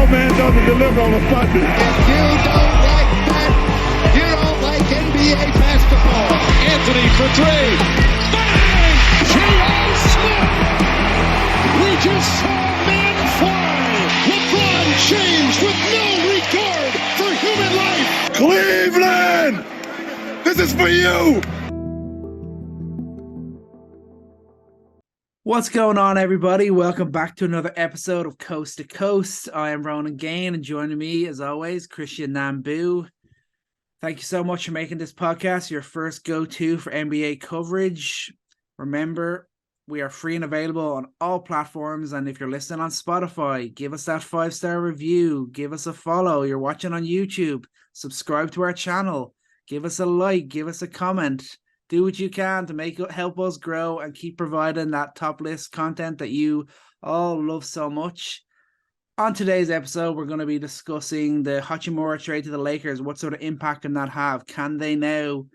real man doesn't deliver on a Sunday. If you don't like that, you don't like NBA basketball. Anthony for three. Bang! J.R. Smith! We just saw men fly. LeBron James with no regard for human life. Cleveland! This is for you! What's going on, everybody? Welcome back to another episode of Coast to Coast. I am Ronan Gaine, and joining me, as always, Chris Nambu. Thank you so much for making this podcast your first go-to for NBA coverage. Remember, we are free and available on all platforms, and if you're listening on Spotify, give us that 5-star review, give us a follow. You're watching on YouTube, subscribe to our channel, give us a like, give us a comment. Do what you can to help us grow and keep providing that top list content that you all love so much. On today's episode, we're going to be discussing the Hachimura trade to the Lakers. What sort of impact can that have? Can they now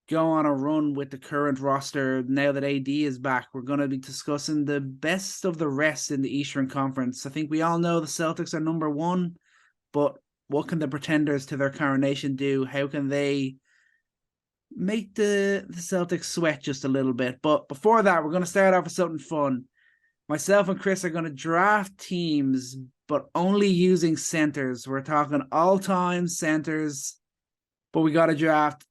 go on a run with the current roster now that AD is back? We're going to be discussing the best of the rest in the Eastern Conference. I think we all know the Celtics are number one, but what can the pretenders to their coronation do? How can they make the Celtics sweat just a little bit? But before that, we're going to start off with something fun. Myself and Chris are going to draft teams, but only using centers. We're talking all-time centers, but we got to draft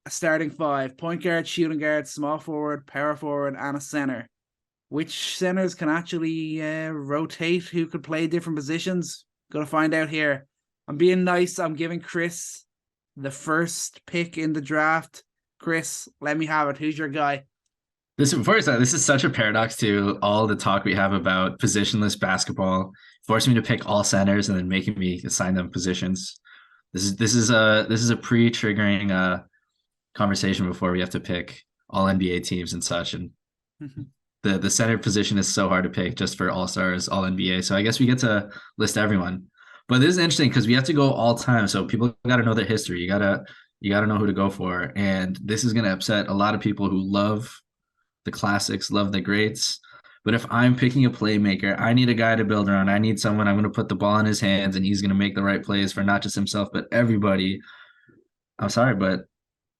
a starting five: point guard, shooting guard, small forward, power forward, and a center. Which centers can actually rotate, who could play different positions? Going to find out here. I'm being nice. I'm giving Chris the first pick in the draft. Chris, let me have it. Who's your guy? This is such a paradox to all the talk we have about positionless basketball, forcing me to pick all centers and then making me assign them positions. This is a pre-triggering conversation before we have to pick all NBA teams and such. And the center position is so hard to pick just for all stars, all NBA. So I guess we get to list everyone. But this is interesting because we have to go all time, so people got to know their history. You gotta know who to go for, and this is gonna upset a lot of people who love the classics, love the greats. But if I'm picking a playmaker, I need a guy to build around. I need someone I'm gonna put the ball in his hands, and he's gonna make the right plays for not just himself but everybody. I'm sorry, but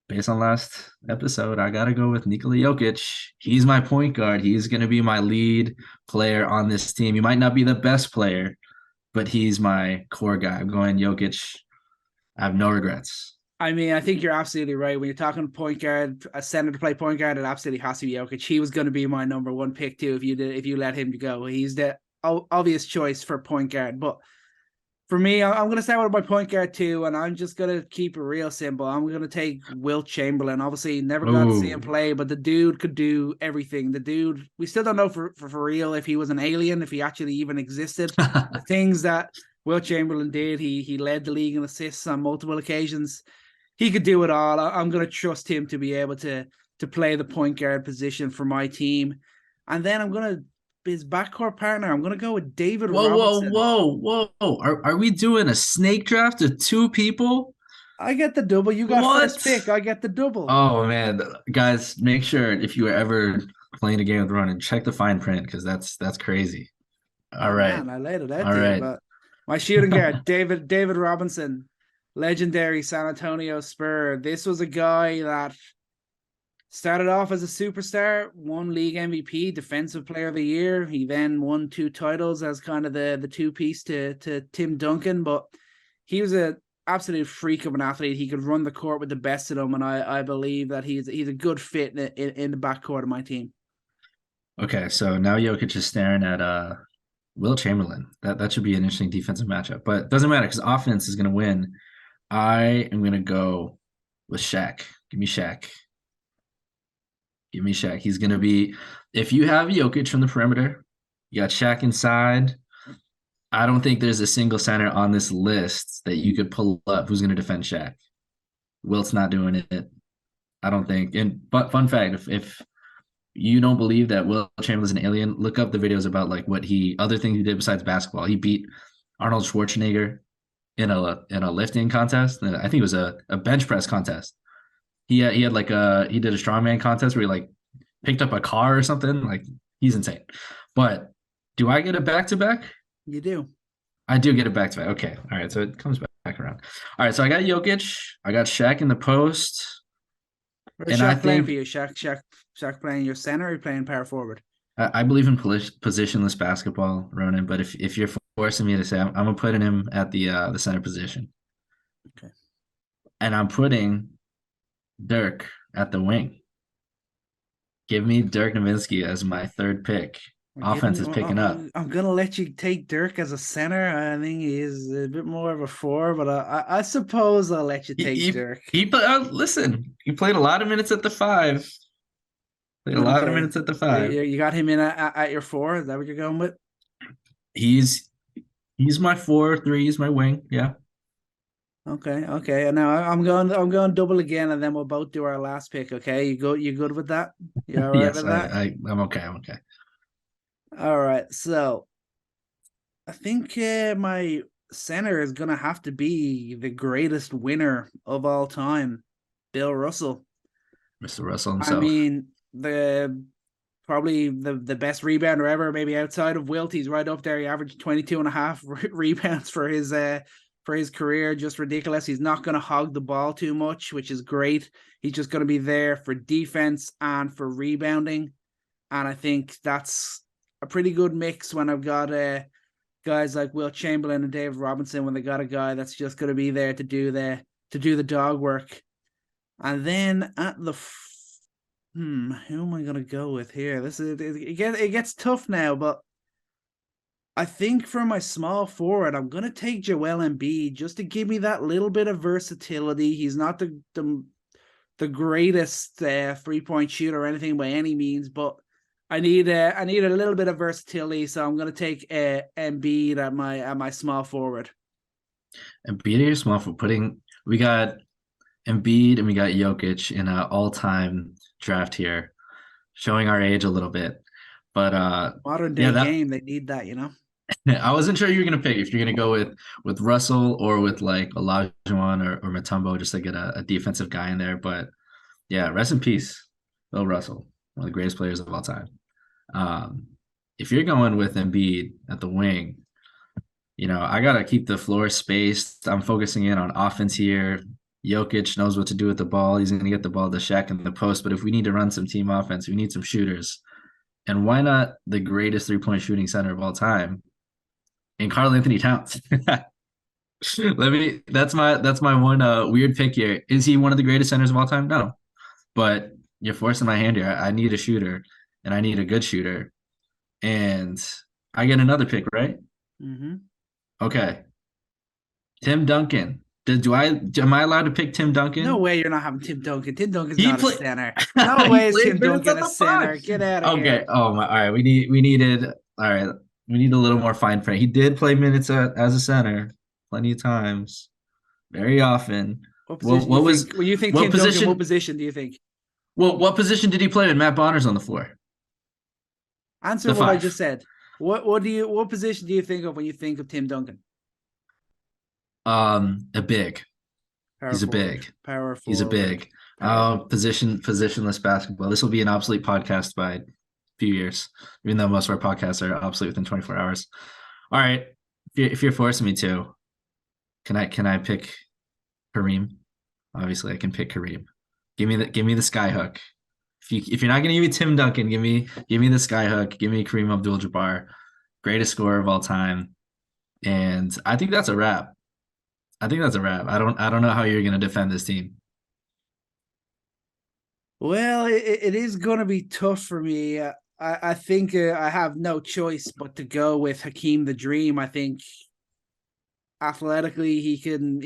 based on last episode, I gotta go with Nikola Jokic. He's my point guard. He's gonna be my lead player on this team. He might not be the best player, but he's my core guy. I'm going Jokic. I have no regrets. I mean, I think you're absolutely right. When you're talking point guard, a center to play point guard, it absolutely has to be Jokic. He was going to be my number one pick too if you let him go. He's the obvious choice for point guard. But for me, I'm going to start with my point guard too, and I'm just going to keep it real simple. I'm going to take Wilt Chamberlain. Obviously, never got to see him play, but the dude could do everything. The dude, we still don't know for real if he was an alien, if he actually even existed. The things that Wilt Chamberlain did, he led the league in assists on multiple occasions. He could do it all. I'm going to trust him to be able to play the point guard position for my team. And then I'm going to, his backcourt partner, I'm going to go with David Robinson. Whoa. Are we doing a snake draft of two people? I get the double. You got first pick. I get the double. Oh, man. Guys, make sure if you were ever playing a game with Ronan, check the fine print because that's crazy. All right. Man, I laid it out there. But my shooting guard, David Robinson. Legendary San Antonio Spur. This was a guy that started off as a superstar, won league MVP, defensive player of the year. He then won 2 titles as kind of the two-piece to Tim Duncan, but he was an absolute freak of an athlete. He could run the court with the best of them, and I believe that he's a good fit in the backcourt of my team. Okay, so now Jokic is staring at Wilt Chamberlain. That should be an interesting defensive matchup, but it doesn't matter because offense is going to win. I am going to go with Shaq. Give me Shaq. He's going to be, if you have Jokic from the perimeter, you got Shaq inside. I don't think there's a single center on this list that you could pull up who's going to defend Shaq. Wilt's not doing it. I don't think. But fun fact, if you don't believe that Wilt Chamberlain's an alien, look up the videos about like other things he did besides basketball. He beat Arnold Schwarzenegger in a lifting contest. I think it was a bench press contest. He did a strongman contest where he like picked up a car or something. Like, he's insane. But do I get a back-to-back? You do. I do get it back to back. Okay. All right. So it comes back around. All right. So I got Jokic. I got Shaq in the post. Where's And I Shaq playing think for you? Shaq playing your center or playing power forward? I believe in positionless basketball, Ronan. But if you're forcing me to say, I'm gonna put him at the center position. Okay. And I'm putting Dirk at the wing. Give me Dirk Nowitzki as my third pick. Offense is picking up. I'm gonna let you take Dirk as a center. I think he's a bit more of a four, but I suppose I'll let you take Dirk. Listen, he played a lot of minutes at the five. Played a lot of minutes at the five. You got him in at your four. Is that what you're going with? He's my 4-3. He's my wing. Yeah. Okay. And now I'm going double again, and then we'll both do our last pick. Okay, you good with that? You all right Yes, with that? I'm okay. I'm okay. All right. So I think my center is gonna have to be the greatest winner of all time, Bill Russell. Mr. Russell himself. I mean, probably the best rebounder ever, maybe outside of Wilt. He's right up there. He averaged 22.5 rebounds for his career. Just ridiculous. He's not going to hog the ball too much, which is great. He's just going to be there for defense and for rebounding. And I think that's a pretty good mix when I've got guys like Wilt Chamberlain and David Robinson, when they got a guy that's just going to be there to do the dog work. And then at the who am I gonna go with here? It gets tough now, but I think for my small forward, I'm gonna take Joel Embiid just to give me that little bit of versatility. He's not the greatest 3-point shooter or anything by any means, but I need a little bit of versatility, so I'm gonna take Embiid at my small forward. Embiid at your small forward. We got Embiid and we got Jokic in an all-time draft here, showing our age a little bit. But modern day game, they need that, you know. I wasn't sure you were gonna pick if you're gonna go with Russell or with like Olajuwon or Mutombo, just to get a defensive guy in there. But yeah, rest in peace, Bill Russell, one of the greatest players of all time. If you're going with Embiid at the wing, I gotta keep the floor spaced. I'm focusing in on offense here. Jokic knows what to do with the ball. He's going to get the ball to Shaq in the post. But if we need to run some team offense, we need some shooters. And why not the greatest 3-point shooting center of all time in Karl-Anthony Towns? That's my one weird pick here. Is he one of the greatest centers of all time? No. But you're forcing my hand here. I need a shooter, and I need a good shooter. And I get another pick, right? Mm-hmm. Okay. Tim Duncan. Am I allowed to pick Tim Duncan? No way you're not having Tim Duncan. Tim Duncan's not a center. No way is Tim Duncan a center. Get out of here. Okay. Oh my. All right. We needed. All right. We need a little more fine print. He did play minutes as a center plenty of times, very often. What position when you think Tim Duncan, what position do you think? Well, what position did he play when Matt Bonner's on the floor? Answer what I just said. What position do you think of when you think of Tim Duncan? A big. He's a big. Power forward. He's a big. Positionless basketball. This will be an obsolete podcast by a few years, even though most of our podcasts are obsolete within 24 hours. All right. If you're forcing me to, can I pick Kareem? Obviously, I can pick Kareem. Give me the skyhook. If you're not gonna give me Tim Duncan, give me the skyhook. Give me Kareem Abdul-Jabbar, greatest scorer of all time, and I think that's a wrap. I don't know how you're going to defend this team. Well, it is going to be tough for me. I think I have no choice but to go with Hakeem the Dream. I think athletically he could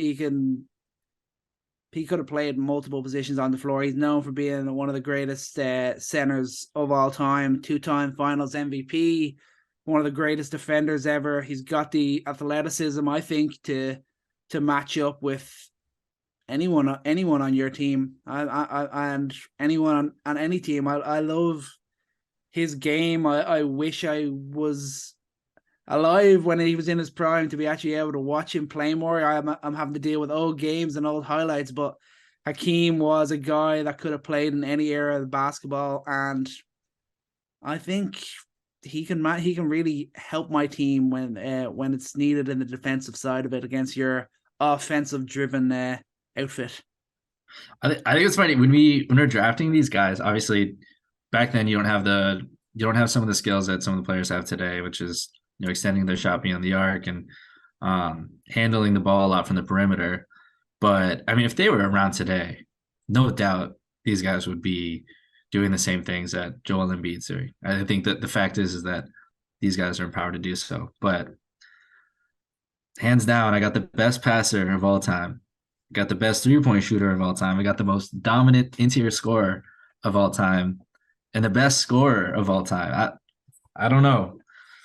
have played multiple positions on the floor. He's known for being one of the greatest centers of all time, 2-time Finals MVP, one of the greatest defenders ever. He's got the athleticism, I think, to match up with anyone on your team. And anyone on any team. I love his game. I wish I was alive when he was in his prime to be actually able to watch him play more. I'm having to deal with old games and old highlights, but Hakeem was a guy that could have played in any era of basketball, and I think he can really help my team when it's needed in the defensive side of it against your offensive driven outfit. I think it's funny when we're drafting these guys. Obviously, back then you don't have some of the skills that some of the players have today, which is extending their shot beyond the arc and handling the ball a lot from the perimeter. But I mean, if they were around today, no doubt these guys would be doing the same things that Joel Embiid's doing. I think that the fact is that these guys are empowered to do so. But hands down, I got the best passer of all time. Got the best three-point shooter of all time. I got the most dominant interior scorer of all time, and the best scorer of all time. I don't know.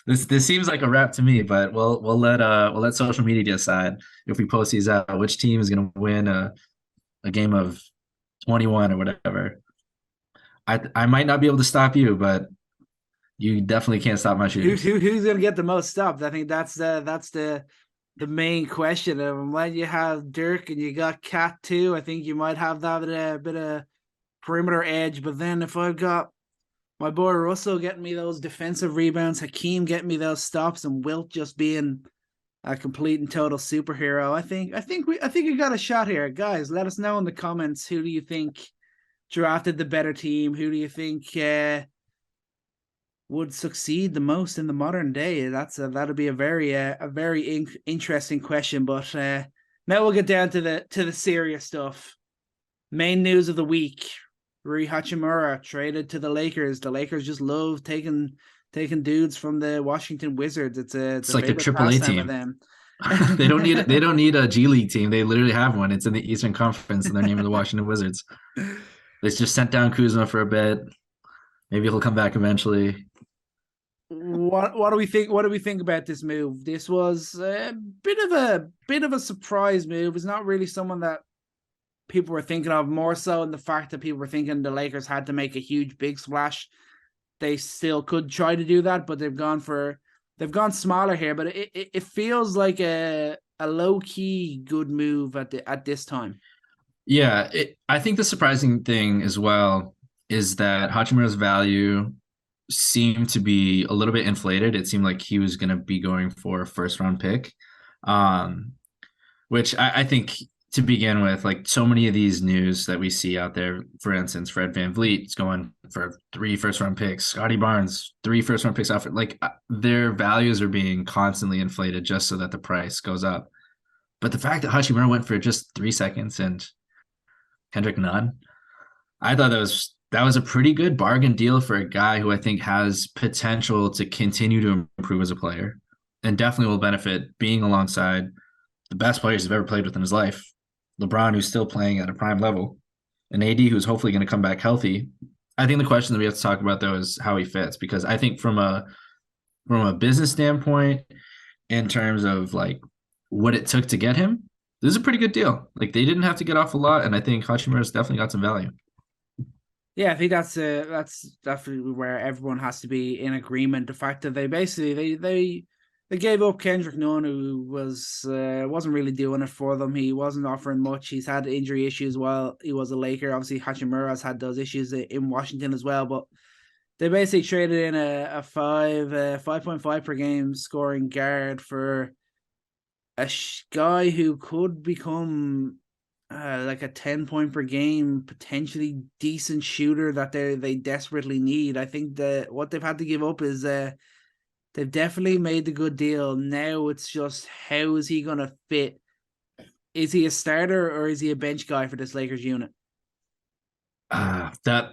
This seems like a wrap to me, but we'll let social media decide if we post these out which team is going to win a game of 21 or whatever. I might not be able to stop you, but you definitely can't stop my shooters. Who's going to get the most stopped? I think that's the main question. And when you have Dirk and you got Cat too, I think you might have that bit of perimeter edge. But then if I've got my boy Russell getting me those defensive rebounds, Hakeem getting me those stops, and Wilt just being a complete and total superhero, I think we got a shot here, guys. Let us know in the comments, who do you think drafted the better team? Who do you think would succeed the most in the modern day? That'll be a very interesting question. But now we'll get down to the serious stuff. Main news of the week: Rui Hachimura traded to the Lakers. The Lakers just love taking dudes from the Washington Wizards. It's like a AAA team. Them. they don't need a G League team. They literally have one. It's in the Eastern Conference, and they're named the Washington Wizards. They just sent down Kuzma for a bit. Maybe he'll come back eventually. What do we think? What do we think about this move? This was a bit of a surprise move. It's not really someone that people were thinking of, more so in the fact that people were thinking the Lakers had to make a huge big splash. They still could try to do that, but they've gone smaller here. But it feels like a low key good move at this time. Yeah, I think the surprising thing as well is that Hachimura's value seemed to be a little bit inflated. It seemed like he was going to be going for a first-round pick, which I think, to begin with, like so many of these news that we see out there, for instance, Fred VanVleet is going for 3 first-round picks. Scotty Barnes, 3 first-round picks offered. Like their values are being constantly inflated just so that the price goes up. But the fact that Hachimura went for just 3 seconds and Kendrick none, I thought that was a pretty good bargain deal for a guy who I think has potential to continue to improve as a player and definitely will benefit being alongside the best players he's ever played with in his life. LeBron, who's still playing at a prime level, and AD, who's hopefully going to come back healthy. I think the question that we have to talk about, though, is how he fits, because I think from a business standpoint, in terms of like what it took to get him, this is a pretty good deal. Like they didn't have to get off a lot, and I think Hachimura's definitely got some value. Yeah, I think that's definitely where everyone has to be in agreement. The fact that they gave up Kendrick Nunn, who wasn't really doing it for them. He wasn't offering much. He's had injury issues while he was a Laker. Obviously, Hachimura's had those issues in Washington as well. But they basically traded in a 5.5 per game scoring guard for a guy who could become like a 10-point per game, potentially decent shooter that they desperately need. I think that what they've had to give up is they've definitely made the good deal. Now it's just, how is he going to fit? Is he a starter or is he a bench guy for this Lakers unit? That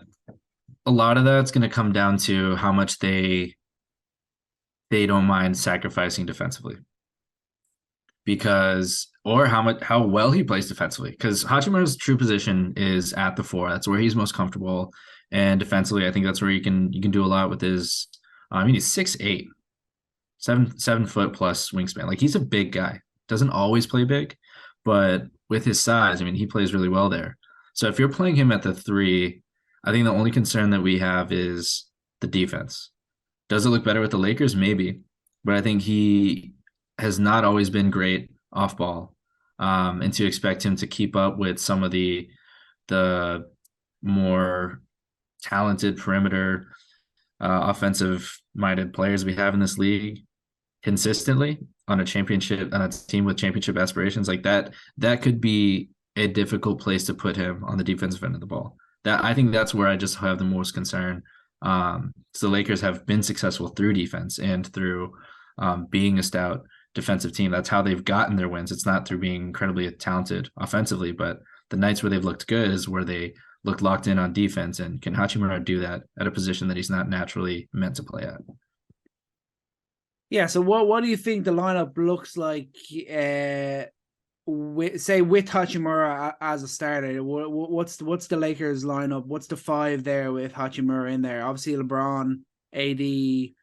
a lot of that's going to come down to how much they don't mind sacrificing defensively, or how well he plays defensively. Because Hachimura's true position is at the 4. That's where he's most comfortable, and defensively, I think that's where you can do a lot with his. He's 6'8". 7 foot plus wingspan. Like he's a big guy. Doesn't always play big, but with his size, he plays really well there. So if you're playing him at the 3, I think the only concern that we have is the defense. Does it look better with the Lakers? Maybe, but I think he has not always been great off ball. And to expect him to keep up with some of the more talented perimeter offensive-minded players we have in this league consistently on a team with championship aspirations like that, that could be a difficult place to put him on the defensive end of the ball. I think that's where I just have the most concern. So the Lakers have been successful through defense and through being a stout defensive team. That's how they've gotten their wins. It's not through being incredibly talented offensively, but the nights where they've looked good is where they looked locked in on defense. And can Hachimura do that at a position that he's not naturally meant to play at? Yeah. So what do you think the lineup looks like? With Hachimura as a starter, what's the Lakers lineup? What's the five there with Hachimura in there? Obviously LeBron, AD,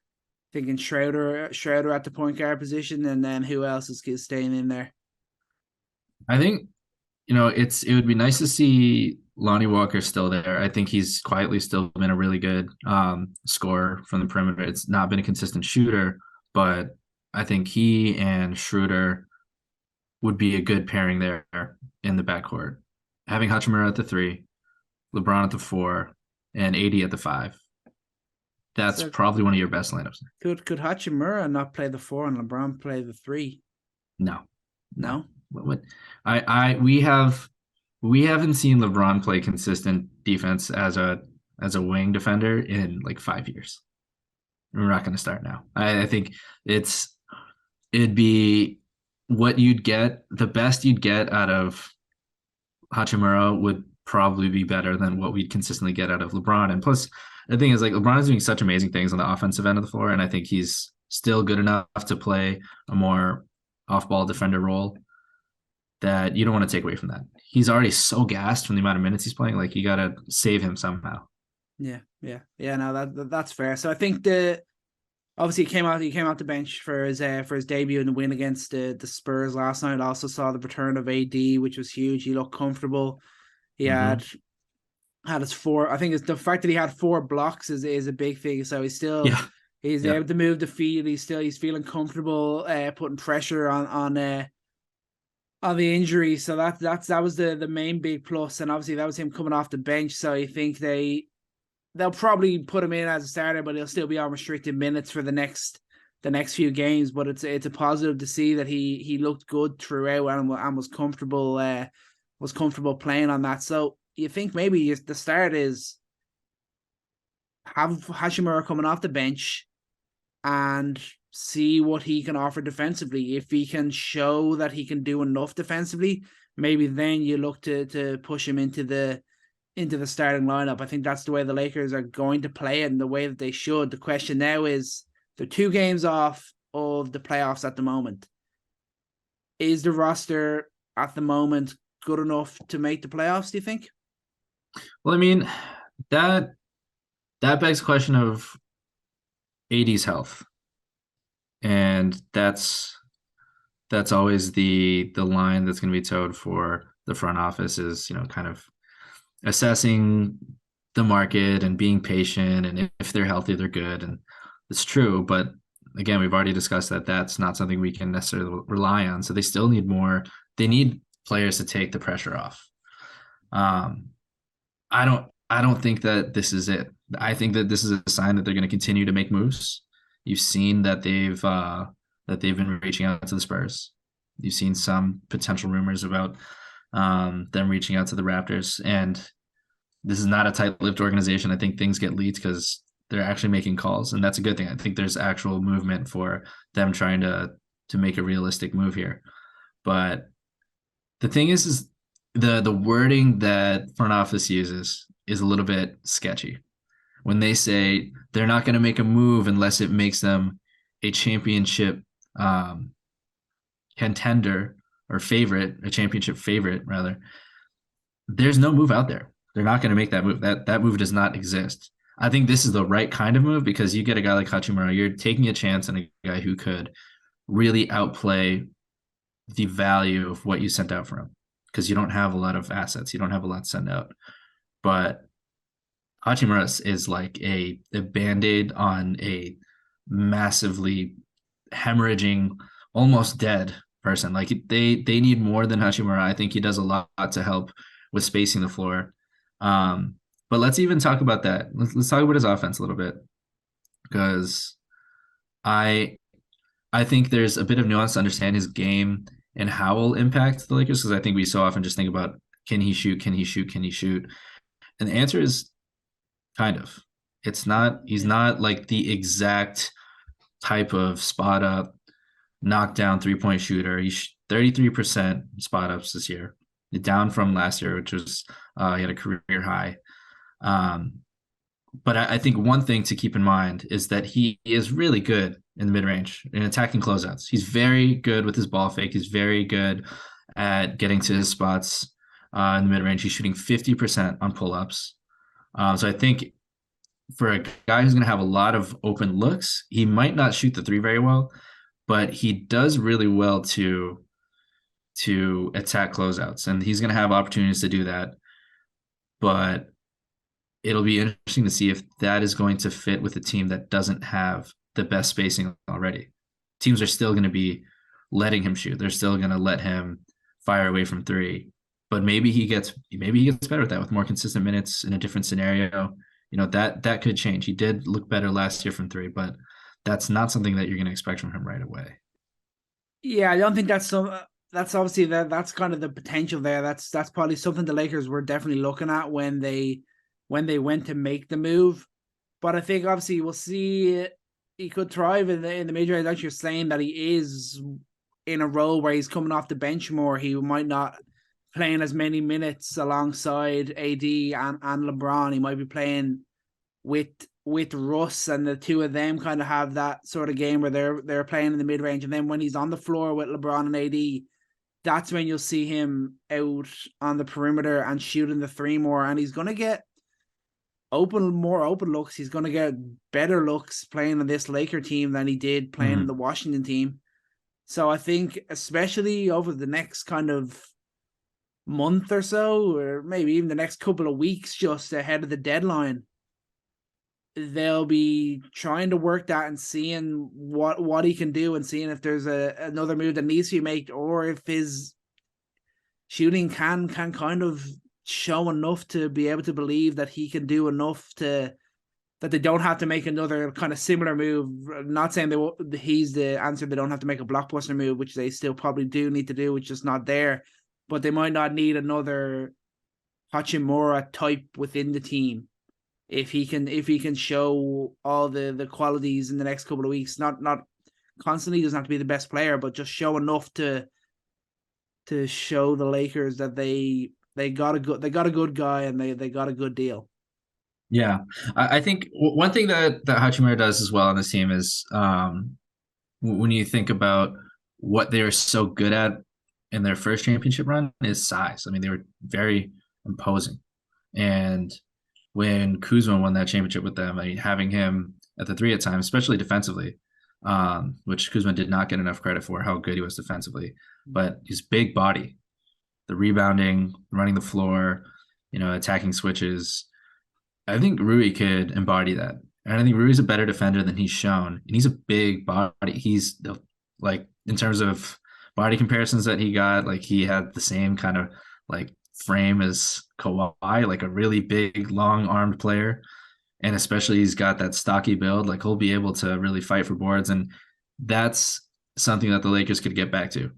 thinking Schroeder at the point guard position, and then who else is staying in there? I think, it would be nice to see Lonnie Walker still there. I think he's quietly still been a really good scorer from the perimeter. It's not been a consistent shooter, but I think he and Schroeder would be a good pairing there in the backcourt. Having Hachimura at the 3, LeBron at the 4, and AD at the 5. That's probably one of your best lineups. Could Hachimura not play the 4 and LeBron play the 3? No. What? We haven't seen LeBron play consistent defense as a wing defender in like 5 years. We're not going to start now. I think it'd be what you'd get, the best you'd get out of Hachimura would probably be better than what we'd consistently get out of LeBron. And plus, the thing is, like, LeBron is doing such amazing things on the offensive end of the floor, and I think he's still good enough to play a more off-ball defender role that you don't want to take away from that. He's already so gassed from the amount of minutes he's playing. Like, you got to save him somehow. Yeah. No, that's fair. So I think obviously he came out the bench for his debut in the win against the Spurs last night. Also saw the return of AD, which was huge. He looked comfortable. He had his 4. I think it's the fact that he had 4 blocks is a big thing. So he's still able to move the feet. He's feeling comfortable putting pressure on the injury. So that was the main big plus. And obviously that was him coming off the bench. So I think they'll probably put him in as a starter, but he'll still be on restricted minutes for the next few games. But it's a positive to see that he looked good throughout and was comfortable playing on that. So you think maybe the start is have Hachimura coming off the bench and see what he can offer defensively. If he can show that he can do enough defensively, maybe then you look to push him into the starting lineup. I think that's the way the Lakers are going to play it and the way that they should. The question now is they're 2 games off of the playoffs at the moment. Is the roster at the moment good enough to make the playoffs, do you think? Well, I mean, that begs the question of AD's health. And that's always the line that's going to be towed for the front office is, kind of assessing the market and being patient, and if they're healthy, they're good. And it's true, but again, we've already discussed that that's not something we can necessarily rely on. So they still need more. They need players to take the pressure off. I don't think that this is it. I think that this is a sign that they're going to continue to make moves. You've seen that they've been reaching out to the Spurs. You've seen some potential rumors about them reaching out to the Raptors, and this is not a tight-lipped organization. I think things get leaked because they're actually making calls, and that's a good thing. I think there's actual movement for them trying to make a realistic move here. But the thing is the wording that front office uses is a little bit sketchy. When they say they're not going to make a move unless it makes them a championship contender or a championship favorite rather, there's no move out there. They're not going to make that move. That move does not exist. I think this is the right kind of move because you get a guy like Hachimura, you're taking a chance on a guy who could really outplay the value of what you sent out for him because you don't have a lot of assets. You don't have a lot to send out. But Hachimura is like a Band-Aid on a massively hemorrhaging, almost dead person. Like they need more than Hachimura. I think he does a lot to help with spacing the floor. But let's even talk about that. Let's talk about his offense a little bit. because I I think there's a bit of nuance to understand his game and how it will impact the Lakers, because I think we so often just think about, can he shoot, can he shoot, can he shoot? And the answer is kind of. He's not like the exact type of spot up, knockdown 3-point shooter. He's 33% spot ups this year, down from last year, which was he had a career high. But I think one thing to keep in mind is that he is really good in the mid-range in attacking closeouts. He's very good with his ball fake. He's very good at getting to his spots in the mid-range. He's shooting 50% on pull-ups. So I think for a guy who's going to have a lot of open looks, he might not shoot the three very well, but he does really well to attack closeouts, and he's going to have opportunities to do that. But it'll be interesting to see if that is going to fit with a team that doesn't have the best spacing already. Teams are still going to be letting him shoot. They're still going to let him fire away from three, but maybe he gets better with that, with more consistent minutes in a different scenario. That could change. He did look better last year from three, but that's not something that you're going to expect from him right away. Yeah, I don't think that's obviously that's kind of the potential there. That's probably something the Lakers were definitely looking at when they went to make the move. But I think obviously we'll see he could thrive in the major. Like you're saying, that he is in a role where he's coming off the bench more. He might not playing as many minutes alongside AD and LeBron. He might be playing with Russ, and the two of them kind of have that sort of game where they're playing in the mid range. And then when he's on the floor with LeBron and AD, that's when you'll see him out on the perimeter and shooting the three more. And he's gonna get more open looks. He's gonna get better looks playing on this Laker team than he did playing in the Washington team. So I think, especially over the next kind of month or so, or maybe even the next couple of weeks, just ahead of the deadline, they'll be trying to work that and seeing what he can do, and seeing if there's another move that needs to be made, or if his shooting can kind of show enough to be able to believe that he can do enough that they don't have to make another kind of similar move. I'm not saying he's the answer. They don't have to make a blockbuster move, which they still probably do need to do, which is not there. But they might not need another Hachimura type within the team if he can show all the qualities in the next couple of weeks. Not constantly, doesn't have to be the best player, but just show enough to show the Lakers that they got a good guy, and they got a good deal. Yeah, I think one thing that Hachimura does as well on this team is when you think about what they were so good at in their first championship run is size. I mean, they were very imposing. And when Kuzma won that championship with them, I mean, having him at the three at times, especially defensively, which Kuzma did not get enough credit for how good he was defensively, but his big body, the rebounding, running the floor, attacking switches. I think Rui could embody that. And I think Rui's a better defender than he's shown. And he's a big body. He's like, in terms of body comparisons that he got, like he had the same kind of like frame as Kawhi, like a really big, long-armed player. And especially he's got that stocky build, like he'll be able to really fight for boards. And that's something that the Lakers could get back to,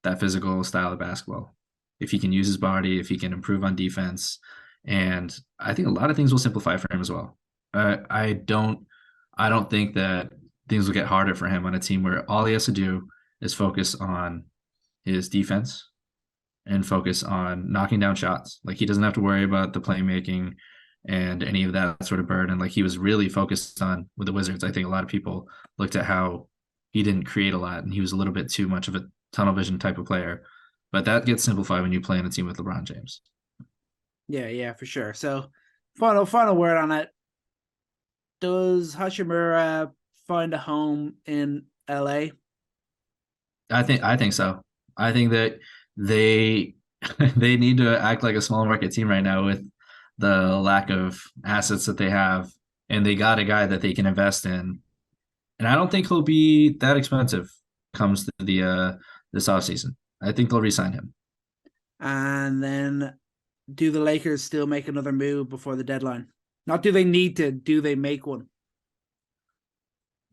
that physical style of basketball. If he can use his body, if he can improve on defense. And I think a lot of things will simplify for him as well. I don't think that things will get harder for him on a team where all he has to do is focus on his defense and focus on knocking down shots. Like he doesn't have to worry about the playmaking and any of that sort of burden. Like he was really focused on with the Wizards. I think a lot of people looked at how he didn't create a lot and he was a little bit too much of a tunnel vision type of player. But that gets simplified when you play in a team with LeBron James. Yeah, for sure. So final word on it. Does Hachimura find a home in LA? I think so. I think that they need to act like a small market team right now with the lack of assets that they have, and they got a guy that they can invest in. And I don't think he'll be that expensive comes to the this offseason. I think they'll re-sign him. And then do the Lakers still make another move before the deadline? Not do they need to, do they make one?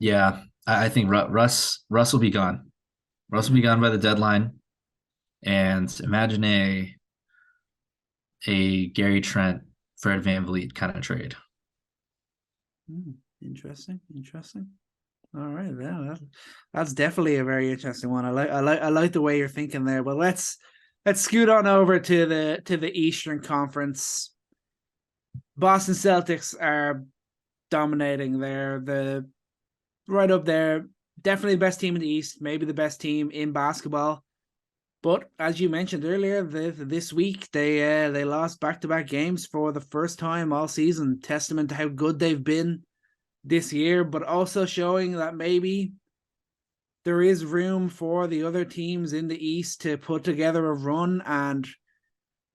Yeah, I think Russ will be gone. Russ will be gone by the deadline. And imagine a Gary Trent, Fred VanVleet kind of trade. Interesting. All right, yeah, that's definitely a very interesting one. I like the way you're thinking there. But let's scoot on over to the Eastern Conference. Boston Celtics are dominating. They're the right up there. Definitely the best team in the East, maybe the best team in basketball. But as you mentioned earlier, this week they lost back-to-back games for the first time all season. Testament to how good they've been this year, but also showing that maybe there is room for the other teams in the East to put together a run and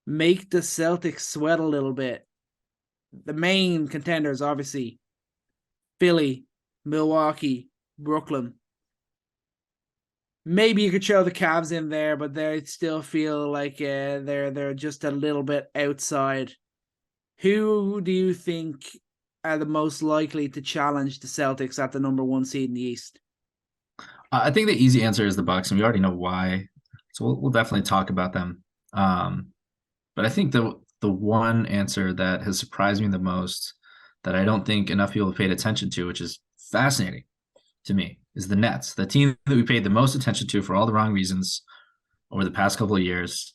make the Celtics sweat a little bit. The main contenders, obviously, Philly, Milwaukee, Brooklyn. Maybe you could show the Cavs in there, but they still feel like they're just a little bit outside. Who do you think are the most likely to challenge the Celtics at the number 1 seed in the East? I think the easy answer is the Bucks, and we already know why. So we'll definitely talk about them. But I think the one answer that has surprised me the most, that I don't think enough people have paid attention to, which is fascinating to me, is the Nets, the team that we paid the most attention to for all the wrong reasons over the past couple of years,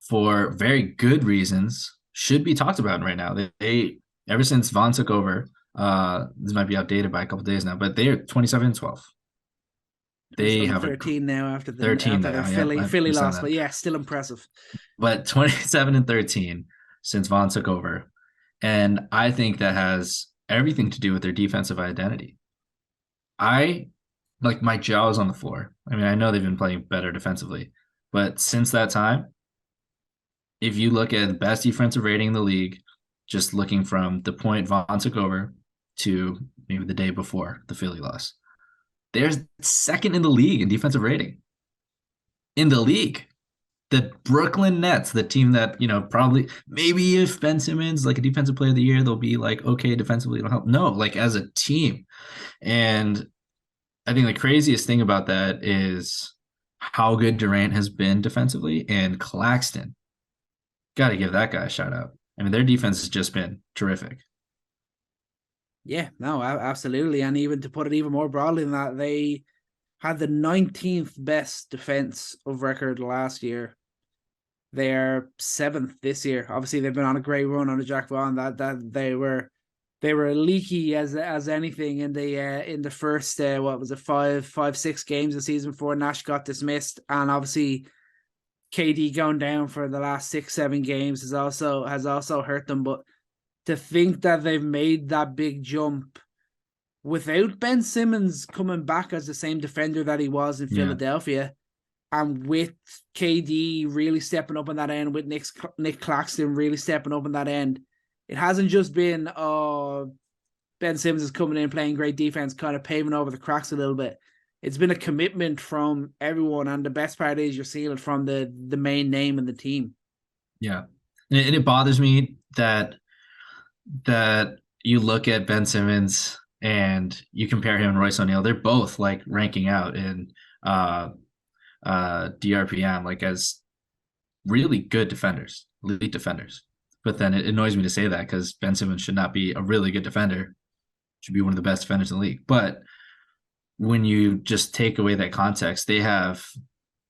for very good reasons, should be talked about right now. They ever since Vaughn took over, this might be outdated by a couple of days now, but they are 27-12. They have 13 now after the 13 after now. Philly loss, but yeah, still impressive. But 27-13 since Vaughn took over, and I think that has everything to do with their defensive identity. My jaw is on the floor. I mean, I know they've been playing better defensively, but since that time, if you look at the best defensive rating in the league, just looking from the point Vaughn took over to maybe the day before the Philly loss, they're second in the league in defensive rating. In the league. The Brooklyn Nets, the team that, probably, maybe if Ben Simmons, like a defensive player of the year, they'll be like, okay, defensively, it'll help. No, like as a team. And I think the craziest thing about that is how good Durant has been defensively, and Claxton. Got to give that guy a shout out. I mean, their defense has just been terrific. Yeah, no, absolutely. And even to put it even more broadly than that, they had the 19th best defense of record last year. They're 7th this year. Obviously, they've been on a great run under Jack Vaughn. That they were leaky as anything in the first 5-6 games of the season before Nash got dismissed, and obviously KD going down for the last 6-7 games has also hurt them. But to think that they've made that big jump without Ben Simmons coming back as the same defender that he was in Philadelphia, and with KD really stepping up on that end, with Nick Claxton really stepping up on that end, it hasn't just been Ben Simmons is coming in playing great defense, kind of paving over the cracks a little bit. It's been a commitment from everyone, and the best part is you're seeing it from the main name in the team. Yeah, and it bothers me that you look at Ben Simmons and you compare him and Royce O'Neal. They're both like ranking out in DRPM, like as really good defenders, elite defenders. But then it annoys me to say that, because Ben Simmons should not be a really good defender, should be one of the best defenders in the league. But when you just take away that context, they have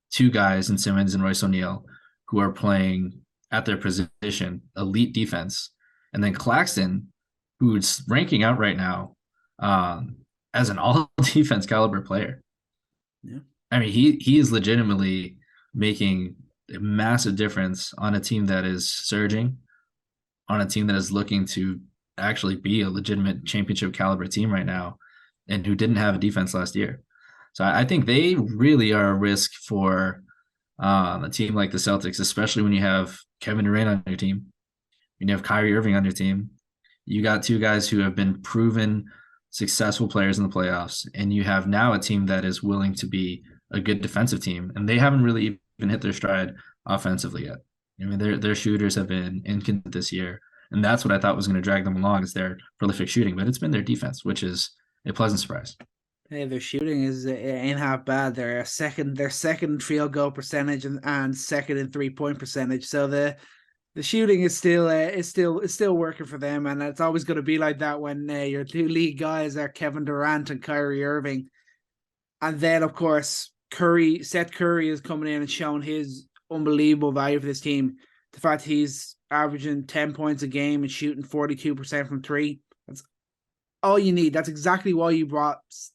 two guys in Simmons and Royce O'Neal who are playing at their position, elite defense. And then Claxton, who's ranking out right now as an all-defense caliber player. Yeah, I mean, he is legitimately making a massive difference on a team that is surging, on a team that is looking to actually be a legitimate championship caliber team right now, and who didn't have a defense last year. So I think they really are a risk for a team like the Celtics, especially when you have Kevin Durant on your team, when you have Kyrie Irving on your team. You got two guys who have been proven successful players in the playoffs, and you have now a team that is willing to be a good defensive team, and they haven't really even hit their stride offensively yet. I mean, their shooters have been inconsistent this year, and that's what I thought was going to drag them along, is their prolific shooting, but it's been their defense, which is a pleasant surprise. Hey, their shooting is ain't half bad. They're second field goal percentage and second in 3-point percentage. So the shooting is still working for them, and it's always going to be like that when your two lead guys are Kevin Durant and Kyrie Irving, and then of course Seth Curry is coming in and showing his unbelievable value for this team. The fact he's averaging 10 points a game and shooting 42% from three. That's all you need. That's exactly why you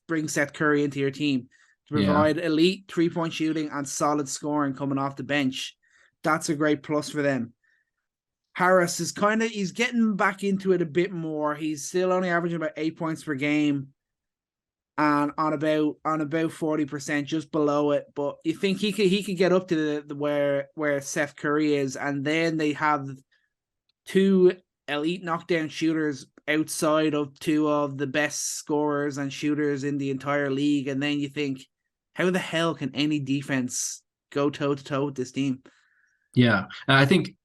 bring Seth Curry into your team to provide elite 3-point shooting and solid scoring coming off the bench. That's a great plus for them. Harris is he's getting back into it a bit more. He's still only averaging about 8 points per game and on about 40%, just below it. But you think he could get up to the where Seth Curry is, and then they have two elite knockdown shooters outside of two of the best scorers and shooters in the entire league. And then you think, how the hell can any defense go toe to toe with this team? Yeah, I think,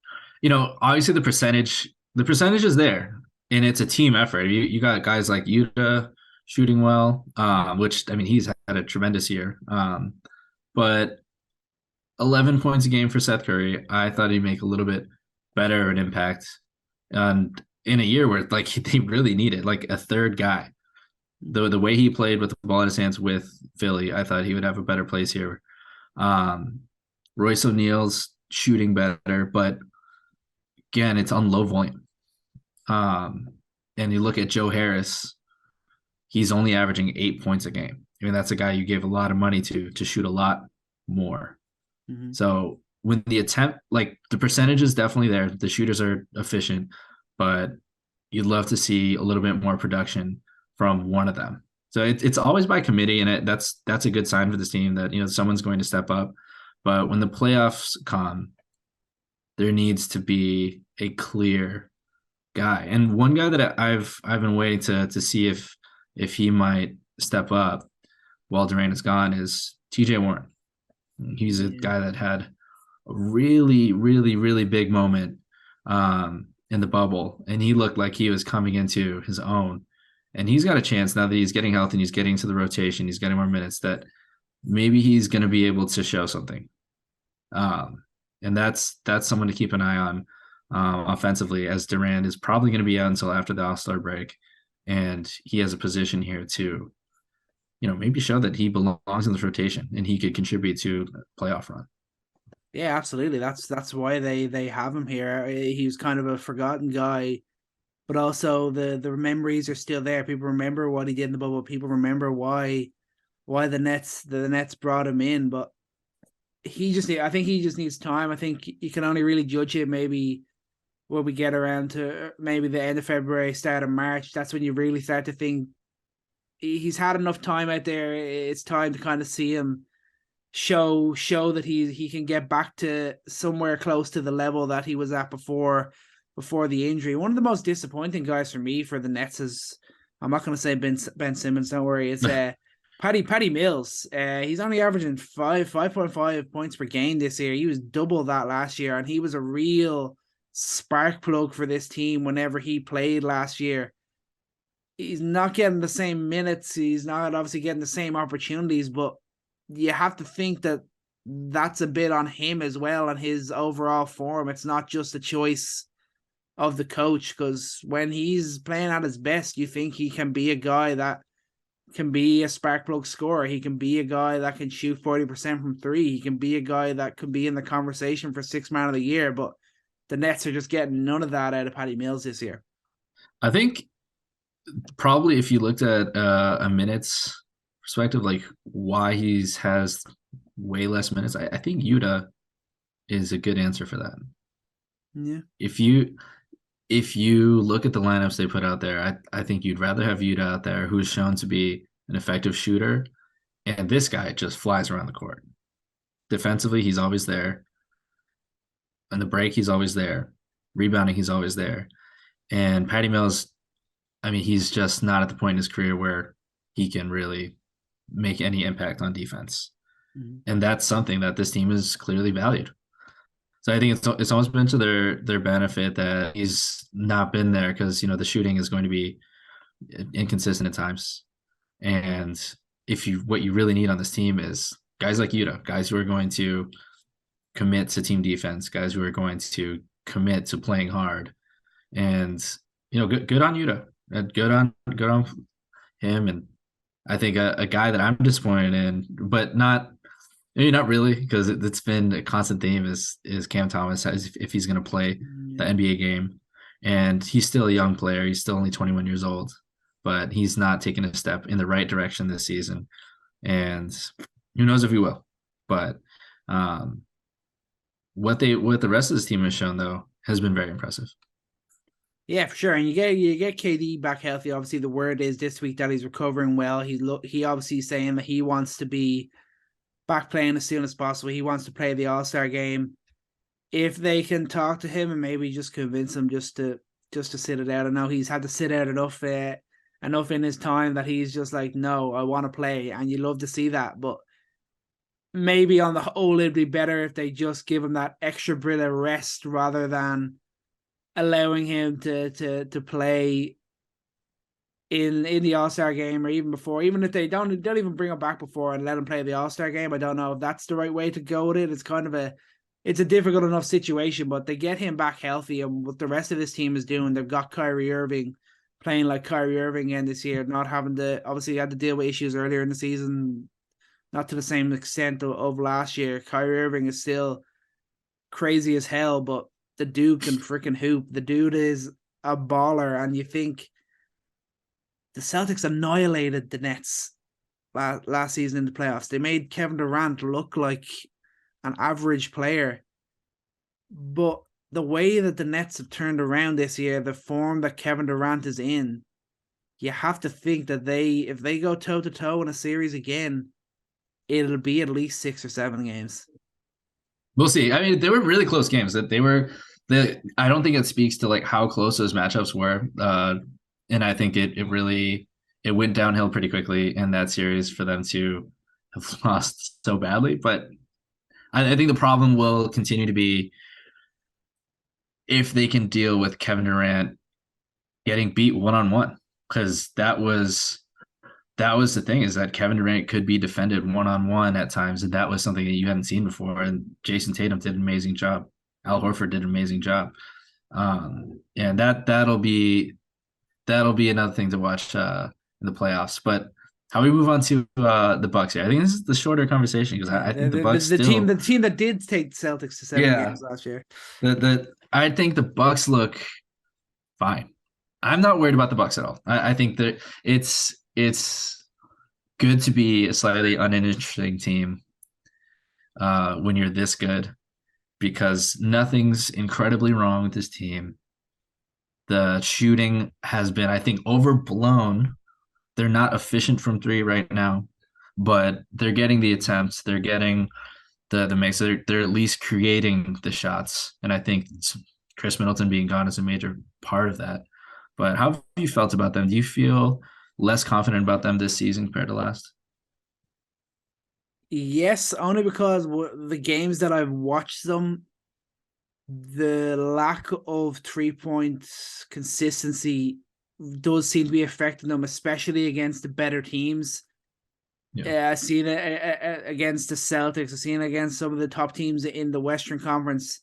obviously the percentage is there, and it's a team effort. You got guys like Yuta shooting well, which, I mean, he's had a tremendous year. But 11 points a game for Seth Curry, I thought he'd make a little bit better of an impact. And in a year where they really needed a third guy. The way he played with the ball in his hands with Philly, I thought he would have a better place here. Royce O'Neal's shooting better, but again, it's on low volume. And you look at Joe Harris, he's only averaging 8 points a game. I mean, that's a guy you gave a lot of money to shoot a lot more. Mm-hmm. So when the attempt, the percentage is definitely there, the shooters are efficient, but you'd love to see a little bit more production from one of them. So it's always by committee, and that's a good sign for this team that someone's going to step up. But when the playoffs come, there needs to be a clear guy. And one guy that I've been waiting to see if he might step up while Durant is gone is TJ Warren. He's a guy that had a really, really, really big moment in the bubble, and he looked like he was coming into his own. And he's got a chance now that he's getting healthy and he's getting to the rotation, he's getting more minutes, that maybe he's going to be able to show something. And that's someone to keep an eye on offensively, as Durant is probably going to be out until after the All-Star break. And he has a position here to, maybe show that he belongs in this rotation and he could contribute to a playoff run. Yeah, absolutely. That's why they have him here. He was kind of a forgotten guy, but also the memories are still there. People remember what he did in the bubble. People remember why the Nets brought him in. But I think he just needs time. I think you can only really judge it maybe when we get around to maybe the end of February, start of March. That's when you really start to think he's had enough time out there. It's time to kind of see him show that he can get back to somewhere close to the level that he was at before the injury. One of the most disappointing guys for me for the Nets is, I'm not going to say Ben Simmons, don't worry. It's Patty Mills. He's only averaging 5.5 points per game this year. He was double that last year, and he was a real spark plug for this team whenever he played last year. He's not getting the same minutes. He's not obviously getting the same opportunities, but you have to think that that's a bit on him as well and his overall form. It's not just a choice of the coach, because when he's playing at his best, you think he can be a guy that can be a spark plug scorer. He can be a guy that can shoot 40% from three. He can be a guy that could be in the conversation for sixth man of the year, but the Nets are just getting none of that out of Patty Mills this year. I think probably if you looked at a minutes perspective, why he has way less minutes, I think Yuta is a good answer for that. Yeah. If you look at the lineups they put out there, I think you'd rather have Yuta out there, who's shown to be an effective shooter, and this guy just flies around the court. Defensively, he's always there. On the break, he's always there. Rebounding, he's always there. And Patty Mills, I mean, he's just not at the point in his career where he can really make any impact on defense. Mm-hmm. And that's something that this team has clearly valued. So I think it's almost been to their benefit that he's not been there, because, the shooting is going to be inconsistent at times. And what you really need on this team is guys like Yuta, guys who are going to commit to team defense, guys who are going to commit to playing hard. And good on Yuta. Good on him. And I think a guy that I'm disappointed in, but maybe not really, because it's been a constant theme is Cam Thomas, if he's going to play the NBA game. And he's still a young player. He's still only 21 years old, but he's not taking a step in the right direction this season. And who knows if he will. But what the rest of this team has shown, though, has been very impressive. Yeah, for sure. And you get KD back healthy. Obviously, the word is this week that he's recovering well. He obviously saying that he wants to be back playing as soon as possible. He wants to play the All-Star game. If they can talk to him and maybe just convince him just to sit it out. I know he's had to sit out enough in his time that he's just like, no, I want to play, and you love to see that. But maybe on the whole, it'd be better if they just give him that extra bit of rest rather than allowing him to play in the All-Star game, or even before. Even if they don't even bring him back before and let him play the All-Star game, I don't know if that's the right way to go with it. It's a difficult enough situation, but they get him back healthy, and what the rest of this team is doing, they've got Kyrie Irving playing like Kyrie Irving again this year, not having to, obviously had to deal with issues earlier in the season, not to the same extent of last year. Kyrie Irving is still crazy as hell, but the dude can freaking hoop. The dude is a baller, and you think the Celtics annihilated the Nets last season in the playoffs. They made Kevin Durant look like an average player, but the way that the Nets have turned around this year, the form that Kevin Durant is in, you have to think that if they go toe to toe in a series again, it'll be at least 6 or 7 games. We'll see. I mean, they were really close games. I don't think it speaks to like how close those matchups were, and I think it went downhill pretty quickly in that series for them to have lost so badly. But I think the problem will continue to be if they can deal with Kevin Durant getting beat one-on-one, because that was the thing, is that Kevin Durant could be defended one-on-one at times, and that was something that you hadn't seen before. And Jason Tatum did an amazing job. Al Horford did an amazing job. And that'll be another thing to watch in the playoffs. But how we move on to the Bucks here? I think this is the shorter conversation, because I think the Bucks the team that did take the Celtics to 7 games last year. I think the Bucks look fine. I'm not worried about the Bucks at all. I think that it's good to be a slightly uninteresting team when you're this good, because nothing's incredibly wrong with this team. The shooting has been, I think, overblown. They're not efficient from 3 right now, but they're getting the attempts. They're getting the mix. They're at least creating the shots. And I think Chris Middleton being gone is a major part of that. But how have you felt about them? Do you feel less confident about them this season compared to last? Yes, only because the games that I've watched them, the lack of 3-point consistency does seem to be affecting them, especially against the better teams. Yeah, I've seen it against the Celtics. I've seen it against some of the top teams in the Western Conference.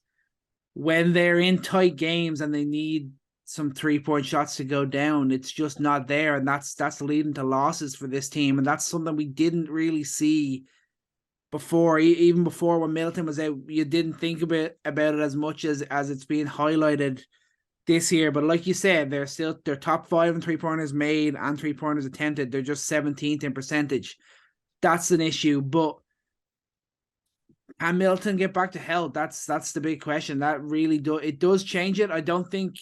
When they're in tight games and they need some 3-point shots to go down, it's just not there, and that's leading to losses for this team. And that's something we didn't really see before. Even before, when Middleton was out, you didn't think about it as much as it's being highlighted this year. But like you said, they're top 5 in 3-pointers made and 3-pointers attempted. They're just 17th in percentage. That's an issue. But can Middleton get back to health? That's the big question. That really does change it. I don't think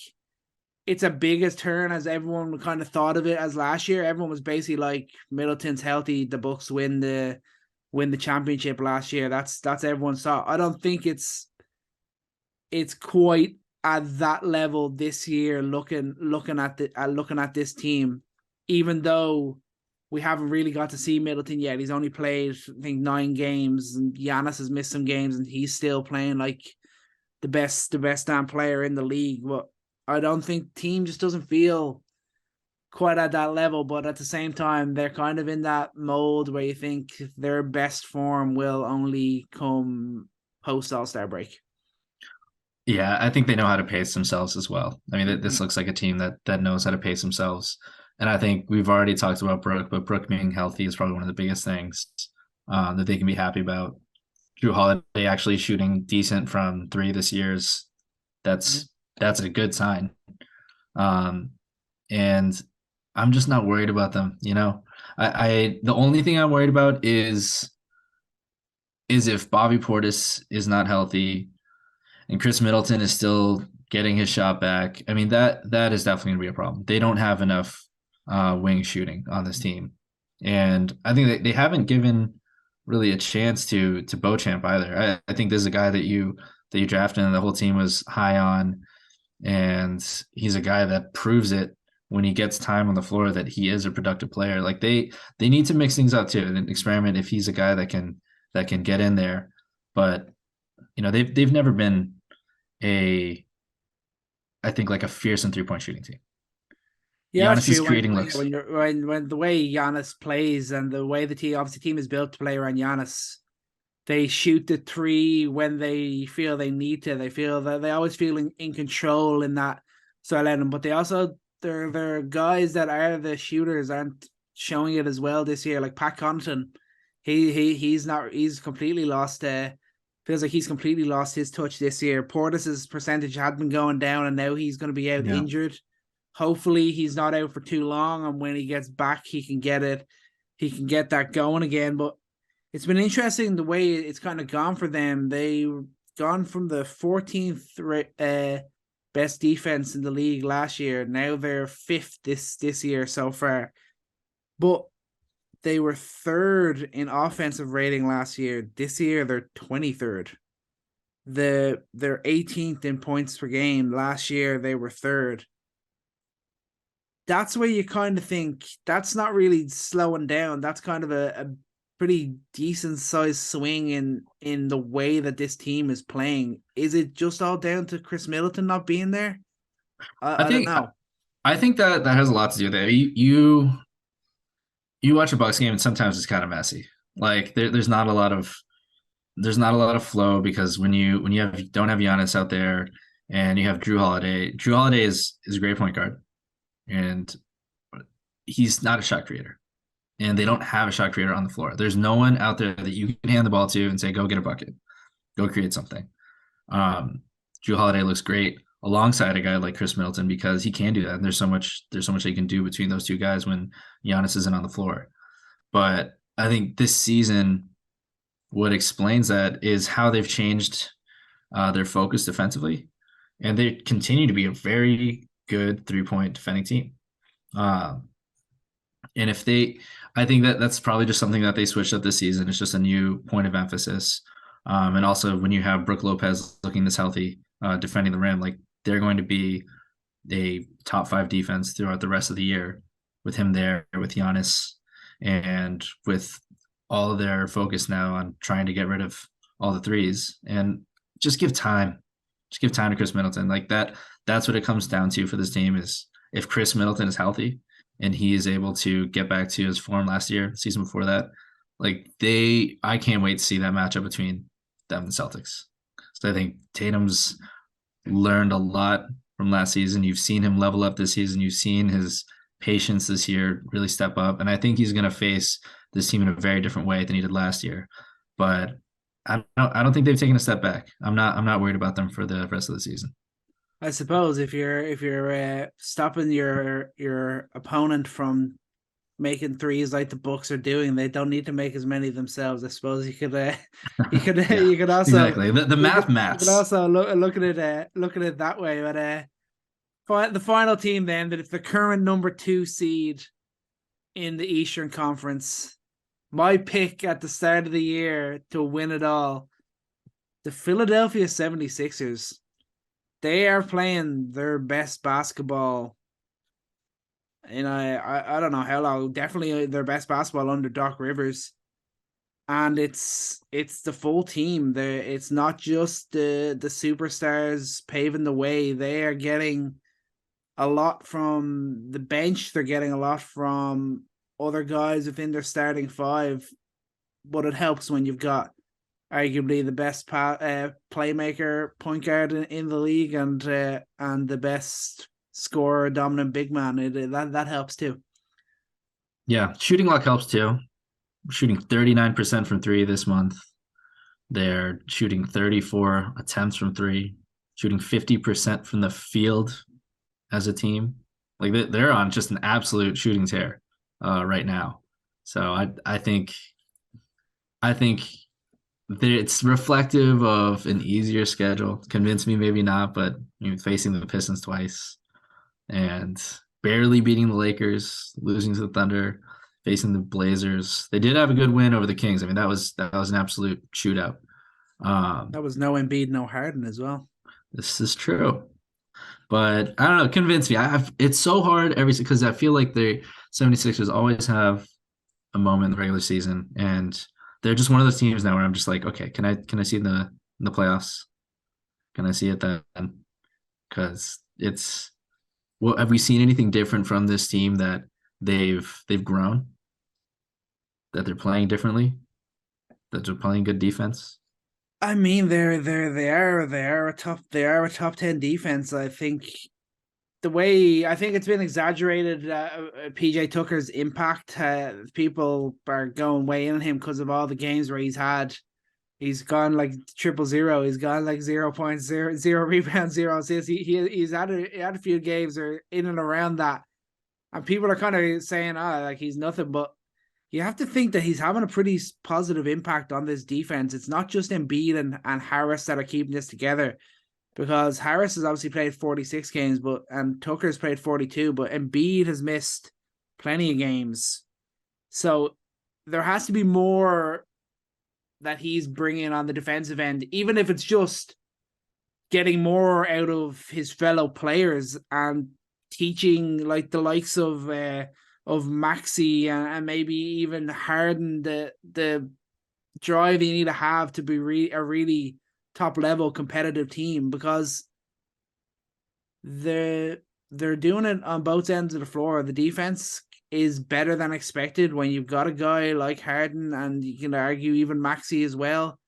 it's a big as turn as everyone kind of thought of it as last year. Everyone was basically like, Middleton's healthy, the Bucks win the championship last year. That's everyone's thought. I don't think it's quite at that level this year. Looking at this team, even though we haven't really got to see Middleton yet. He's only played, I think, 9 games, and Giannis has missed some games, and he's still playing like the best damn player in the league. But I don't think team just doesn't feel quite at that level, but at the same time, they're kind of in that mold where you think their best form will only come post All-Star break. Yeah, I think they know how to pace themselves as well. I mean, this looks like a team that knows how to pace themselves. And I think we've already talked about Brook, but Brook being healthy is probably one of the biggest things that they can be happy about. Drew Holiday actually shooting decent from three this year's that's a good sign. And I'm just not worried about them. I the only thing I'm worried about is if Bobby Portis is not healthy and Chris Middleton is still getting his shot back. I mean, that is definitely going to be a problem. They don't have enough wing shooting on this team. And I think they haven't given really a chance to Beauchamp either. I think this is a guy that you drafted and the whole team was high on. And he's a guy that proves it when he gets time on the floor that he is a productive player. Like they need to mix things up too and experiment if he's a guy that can get in there. But they've never been I think like a fearsome 3-point shooting team. Yeah, Giannis is creating looks. When the way Giannis plays and the way the team is built to play around Giannis, they shoot the three when they feel they need to. They feel that they always feel in control in that style of them. But they're guys that are the shooters aren't showing it as well this year. Like Pat Connaughton, he's completely lost. Feels like he's completely lost his touch this year. Portis's percentage had been going down, and now he's going to be out injured. Hopefully, he's not out for too long, and when he gets back, he can get that going again. But it's been interesting the way it's kind of gone for them. They've gone from the 14th best defense in the league last year. Now they're 5th this year so far. But they were 3rd in offensive rating last year. This year, they're 23rd. They're 18th in points per game. Last year, they were 3rd. That's where you kind of think that's not really slowing down. That's kind of a pretty decent sized swing in the way that this team is playing. Is it just all down to Chris Middleton not being there? I don't know. I think that has a lot to do with it. You watch a Bucks game and sometimes it's kind of messy. Like there's not a lot of flow because when you don't have Giannis out there and you have Drew Holiday. Drew Holiday is a great point guard, and he's not a shot creator. And they don't have a shot creator on the floor. There's no one out there that you can hand the ball to and say, go get a bucket, go create something. Drew Holiday looks great alongside a guy like Chris Middleton because he can do that. And there's so much they can do between those two guys when Giannis isn't on the floor. But I think this season, what explains that is how they've changed their focus defensively. And they continue to be a very good 3-point defending team. And I think that's probably just something that they switched up this season. It's just a new point of emphasis. And also when you have Brook Lopez looking this healthy, defending the rim, like they're going to be a top 5 defense throughout the rest of the year with him there, with Giannis, and with all of their focus now on trying to get rid of all the threes and just give time. Just give time to Chris Middleton. Like that's what it comes down to for this team is if Chris Middleton is healthy and he is able to get back to his form last year, season before that, like I can't wait to see that matchup between them and the Celtics. So I think Tatum's learned a lot from last season. You've seen him level up this season. You've seen his patience this year really step up. And I think he's going to face this team in a very different way than he did last year. But I don't think they've taken a step back. I'm not worried about them for the rest of the season. I suppose if you're stopping your opponent from making threes like the Bucks are doing, they don't need to make as many themselves. I suppose you could Yeah, you could also exactly the math maths. You could also look at it that way. But the final team then, that it's the current number 2 seed in the Eastern Conference. My pick at the start of the year to win it all, the Philadelphia 76ers. They are playing their best basketball. And I don't know how long. Definitely their best basketball under Doc Rivers. And it's the full team. It's not just the superstars paving the way. They are getting a lot from the bench. They're getting a lot from other guys within their starting five. But it helps when you've got arguably the best playmaker point guard in the league and the best scorer, dominant big man. That helps too. Yeah, shooting luck helps too. Shooting 39% from three this month. They're shooting 34 attempts from three, shooting 50% from the field as a team. Like they're on just an absolute shooting tear right now. So I think it's reflective of an easier schedule. Convince me, maybe not, but facing the Pistons twice and barely beating the Lakers, losing to the Thunder, facing the Blazers. They did have a good win over the Kings. I mean, that was an absolute shootout. That was no Embiid, no Harden as well. This is true. But I don't know, convince me. It's so hard because I feel like the 76ers always have a moment in the regular season, and they're just one of those teams now where I'm just like, okay, can I see it in the playoffs? Can I see it then? Because have we seen anything different from this team that they've grown? That they're playing differently? That they're playing good defense? I mean, they are a top 10 defense. I think it's been exaggerated. PJ Tucker's impact. People are going way in on him because of all the games where he's gone like 0-0. He's gone like 0 points, zero rebounds, 0 assists. He's had a few games or in and around that, and people are kind of saying, like he's nothing, but you have to think that he's having a pretty positive impact on this defense. It's not just Embiid and Harris that are keeping this together, because Harris has obviously played 46 games, and Tucker's played 42, but Embiid has missed plenty of games. So there has to be more that he's bringing on the defensive end, even if it's just getting more out of his fellow players and teaching like the likes of Maxey and maybe even Harden the drive you need to have to be a really top level competitive team, because they're doing it on both ends of the floor. The defense is better than expected when you've got a guy like Harden, and you can argue even Maxey as well,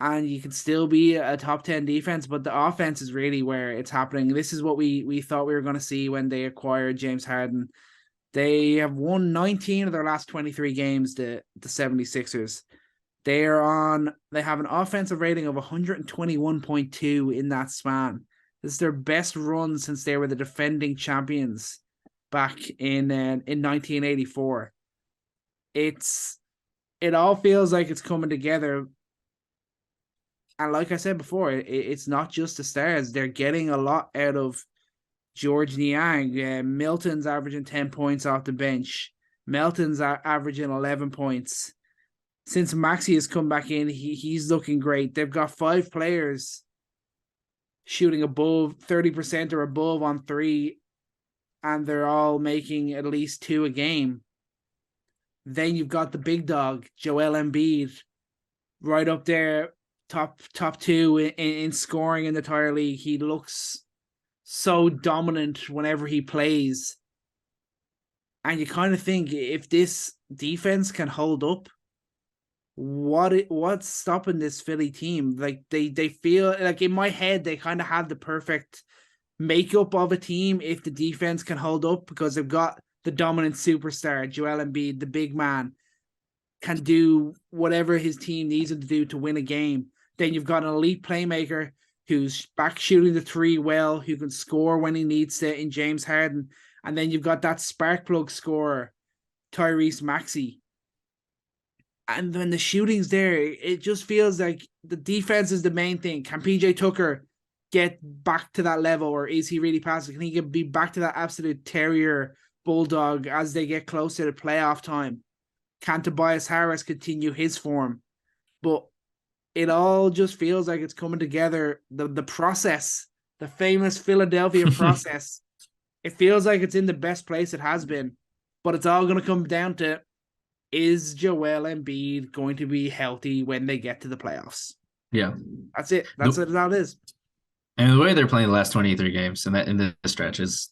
and you can still be a top 10 defense, but the offense is really where it's happening. This is what we thought we were going to see when they acquired James Harden. They have won 19 of their last 23 games, the 76ers. They have an offensive rating of 121.2 in that span. This is their best run since they were the defending champions back in 1984. It all feels like it's coming together. And like I said before, it's not just the stars. They're getting a lot out of George Niang. Milton's averaging 10 points off the bench. Melton's averaging 11 points. Since Maxey has come back in, he's looking great. They've got 5 players shooting above 30% or above on three, and they're all making at least 2 a game. Then you've got the big dog, Joel Embiid, right up there, top 2 in scoring in the entire league. He looks so dominant whenever he plays. And you kind of think, if this defense can hold up, what's stopping this Philly team? Like they feel like, in my head, they kind of have the perfect makeup of a team if the defense can hold up, because they've got the dominant superstar, Joel Embiid, the big man, can do whatever his team needs him to do to win a game. Then you've got an elite playmaker who's back shooting the 3 well, who can score when he needs to in James Harden. And then you've got that spark plug scorer, Tyrese Maxey. And when the shooting's there, it just feels like the defense is the main thing. Can PJ Tucker get back to that level, or is he really past it? Can he be back to that absolute terrier bulldog as they get closer to playoff time? Can Tobias Harris continue his form? But it all just feels like it's coming together. The process, the famous Philadelphia process, it feels like it's in the best place it has been. But it's all going to come down to, is Joel Embiid going to be healthy when they get to the playoffs? Yeah. That's it. That's what it is. And the way they're playing the last 23 games and that in the stretch is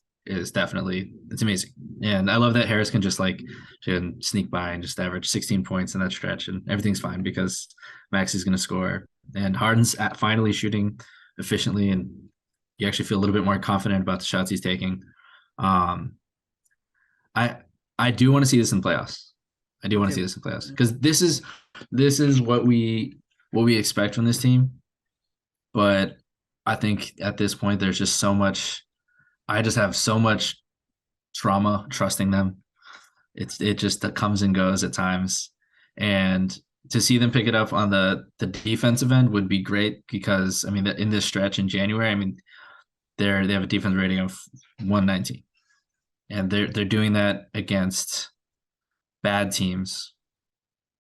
definitely, it's amazing. And I love that Harris can just like can sneak by and just average 16 points in that stretch and everything's fine because Max is going to score. And Harden's finally shooting efficiently, and you actually feel a little bit more confident about the shots he's taking. I do want to see this in playoffs. I do want to see this in playoffs because this is what we expect from this team. But I think at this point there's just so much. I just have so much trauma trusting them. It just comes and goes at times, and to see them pick it up on the defensive end would be great because I mean in this stretch in January, I mean they have a defense rating of 119, and they're doing that against bad teams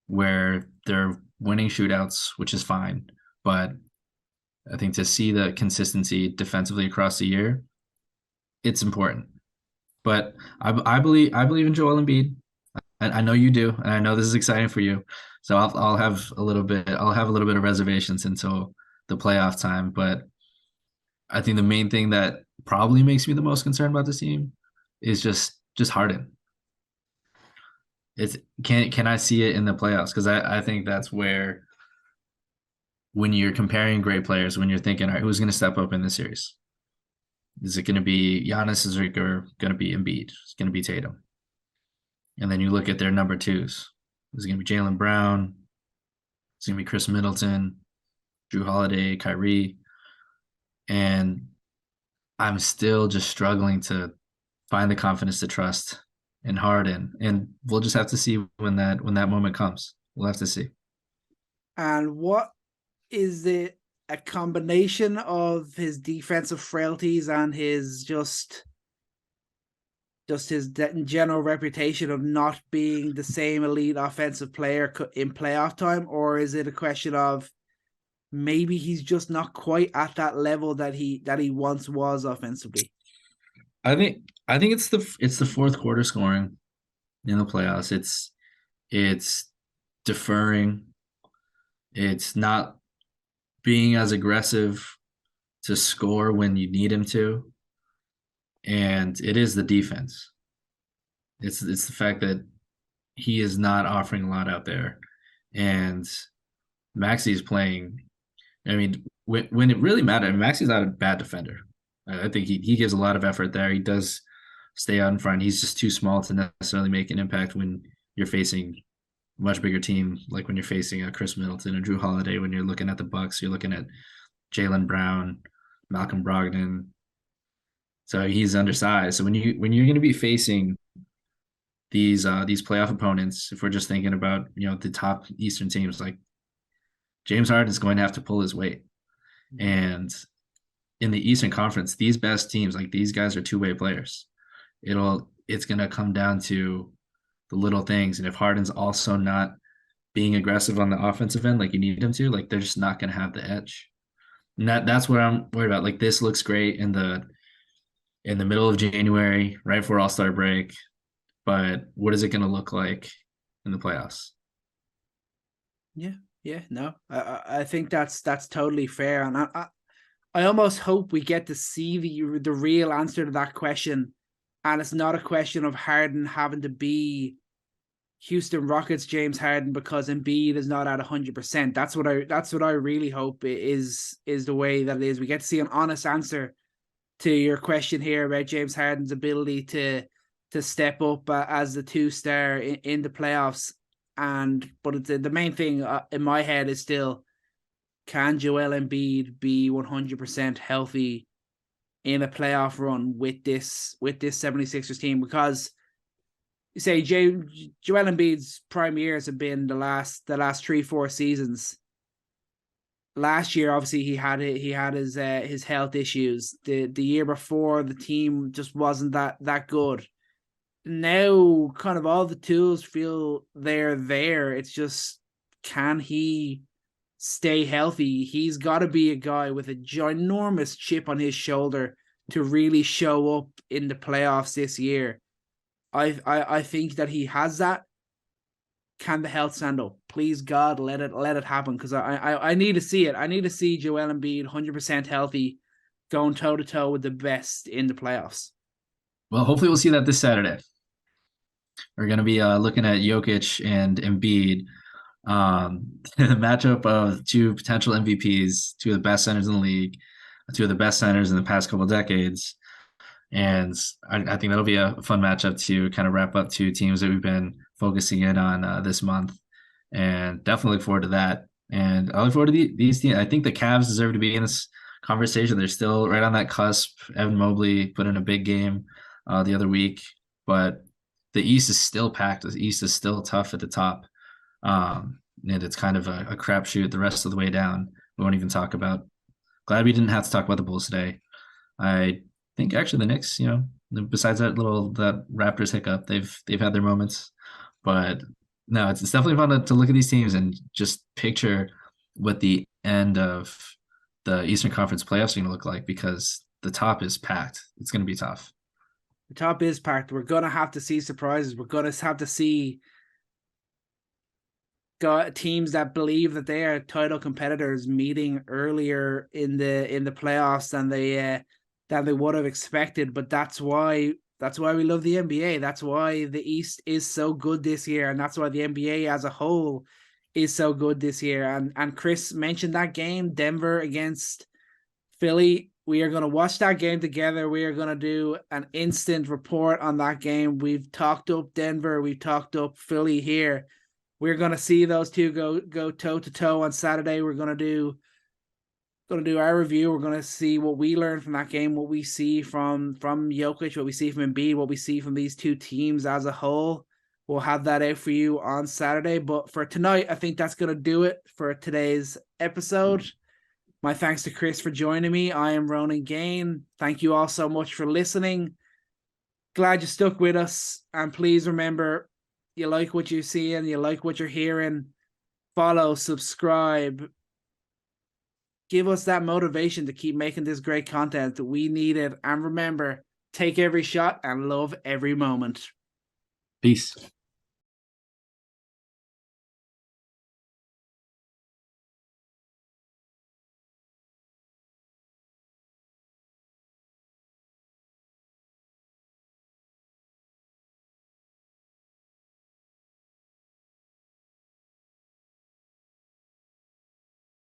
where they're winning shootouts, which is fine, but I think to see the consistency defensively across the year, it's important. But I believe in Joel Embiid. I know you do, and I know this is exciting for you. So I'll have a little bit of reservations until the playoff time. But I think the main thing that probably makes me the most concerned about this team is just Harden. Can I see it in the playoffs? Because I think that's where, when you're comparing great players, when you're thinking, all right, who's going to step up in this series? Is it going to be Giannis? Is it going to be Embiid? It's going to be Tatum. And then you look at their number twos. Is it going to be Jaylen Brown? It's going to be Chris Middleton, Jrue Holiday, Kyrie. And I'm still just struggling to find the confidence to trust in Harden. And we'll just have to see when that moment comes. We'll have to see. And what is it? A combination of his defensive frailties and his just his general reputation of not being the same elite offensive player in playoff time, or is it a question of maybe he's just not quite at that level that he once was offensively? I think it's the fourth quarter scoring in the playoffs. It's deferring. It's not being as aggressive to score when you need him to. And it is the defense. It's the fact that he is not offering a lot out there. And Maxi's playing. I mean, when it really mattered, Maxi's not a bad defender. I think he gives a lot of effort there. He does stay out in front. He's just too small to necessarily make an impact when you're facing a much bigger team, like when you're facing a Chris Middleton and Jrue Holiday. When you're looking at the Bucks, you're looking at Jaylen Brown, Malcolm Brogdon. So he's undersized. So when you're going to be facing these playoff opponents, if we're just thinking about the top Eastern teams, like James Harden is going to have to pull his weight. And in the Eastern Conference, these best teams, like these guys are two-way players. It's going to come down to the little things. And if Harden's also not being aggressive on the offensive end like you need him to, like they're just not going to have the edge. And that's what I'm worried about. Like this looks great in the middle of January, right before All-Star break. But what is it going to look like in the playoffs? Yeah, no, I think that's totally fair. And I almost hope we get to see the real answer to that question. And it's not a question of Harden having to be Houston Rockets James Harden because Embiid is not at 100%. That's what I really hope is the way that it is. We get to see an honest answer to your question here about James Harden's ability to step up as the 2-star in the playoffs. But the main thing in my head is still, can Joel Embiid be 100% healthy in a playoff run with this 76ers team? Because you say Joel Embiid's prime years have been the last 3-4 seasons. Last year, obviously, he had his health issues. The year before, the team just wasn't that good. Now, kind of all the tools feel they're there. It's just, can he stay healthy? He's got to be a guy with a ginormous chip on his shoulder to really show up in the playoffs this year. I think that he has that. Can the health stand up? Please God, let it happen, because I need to see it. I need to see Joel Embiid 100% healthy going toe-to-toe with the best in the playoffs. Well, hopefully we'll see that this Saturday. We're going to be looking at Jokic and Embiid. The matchup of two potential MVPs, two of the best centers in the league, two of the best centers in the past couple of decades. And I think that'll be a fun matchup to kind of wrap up two teams that we've been focusing in on this month. And definitely look forward to that. And I look forward to these teams. I think the Cavs deserve to be in this conversation. They're still right on that cusp. Evan Mobley put in a big game the other week, but the East is still packed. The East is still tough at the top. And it's kind of a crapshoot the rest of the way down. We won't even talk about. Glad we didn't have to talk about the Bulls today. I think actually the Knicks, besides that Raptors hiccup, they've had their moments, but no, it's definitely fun to look at these teams and just picture what the end of the Eastern Conference playoffs are going to look like, because the top is packed. It's going to be tough. The top is packed. We're going to have to see surprises. We're going to have to see teams that believe that they are title competitors meeting earlier in the playoffs than they would have expected. But that's why we love the NBA. That's why the East is so good this year, and that's why the NBA as a whole is so good this year. And Chris mentioned that game, Denver against Philly. We are going to watch that game together. We are going to do an instant report on that game. We've talked up Denver. We've talked up Philly here. We're going to see those two go toe to toe on Saturday. We're going to do our review. We're going to see what we learned from that game, what we see from Jokic, what we see from Embiid, what we see from these two teams as a whole. We'll have that out for you on Saturday. But for tonight, I think that's going to do it for today's episode. My thanks to Chris for joining me. I am Ronan Gaine. Thank you all so much for listening. Glad you stuck with us. And please remember, you like what you see and you like what you're hearing, follow, subscribe. Give us that motivation to keep making this great content. We need it. And remember, take every shot and love every moment. Peace.